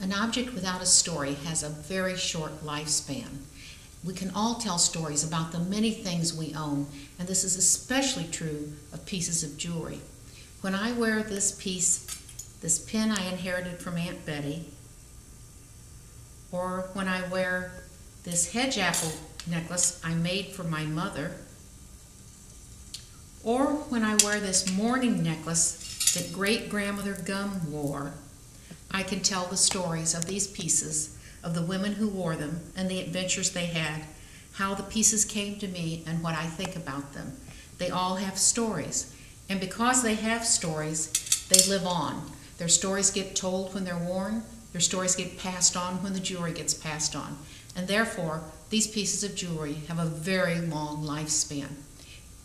An object without a story has a very short lifespan. We can all tell stories about the many things we own, and this is especially true of pieces of jewelry. When I wear this pin I inherited from Aunt Betty, or when I wear this hedge apple necklace I made for my mother, or when I wear this mourning necklace that great-grandmother Gum wore, I can tell the stories of these pieces, of the women who wore them and the adventures they had, how the pieces came to me and what I think about them. They all have stories, and because they have stories, they live on. Their stories get told when they're worn, their stories get passed on when the jewelry gets passed on, and therefore these pieces of jewelry have a very long lifespan.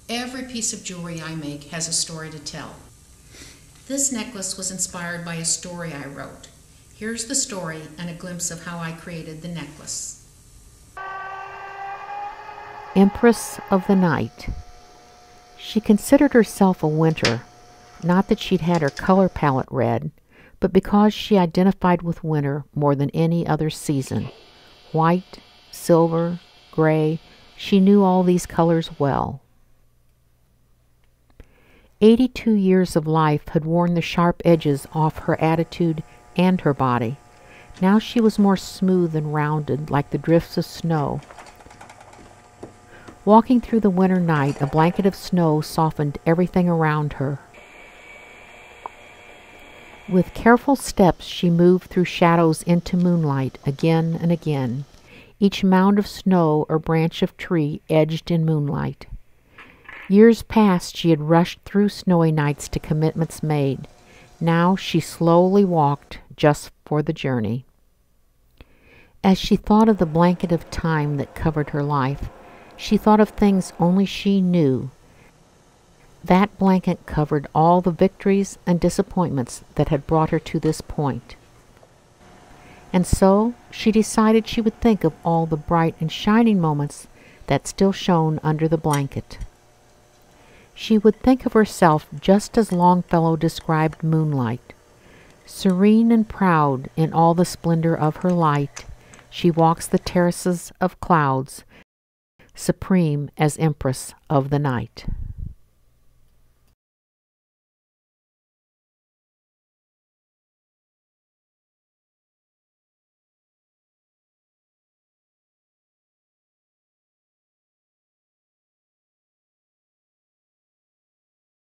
Every piece of jewelry I make has a story to tell. This necklace was inspired by a story I wrote. Here's the story and a glimpse of how I created the necklace. Empress of the Night. She considered herself a winter, not that she'd had her color palette read, but because she identified with winter more than any other season. White, silver, gray, she knew all these colors well. 82 years of life had worn the sharp edges off her attitude and her body. Now she was more smooth and rounded, like the drifts of snow. Walking through the winter night, a blanket of snow softened everything around her. With careful steps, she moved through shadows into moonlight again and again, each mound of snow or branch of tree edged in moonlight. Years past, she had rushed through snowy nights to commitments made. Now she slowly walked just for the journey. As she thought of the blanket of time that covered her life, she thought of things only she knew. That blanket covered all the victories and disappointments that had brought her to this point. And so she decided she would think of all the bright and shining moments that still shone under the blanket. She would think of herself just as Longfellow described moonlight. Serene and proud in all the splendor of her light, she walks the terraces of clouds, supreme as Empress of the Night.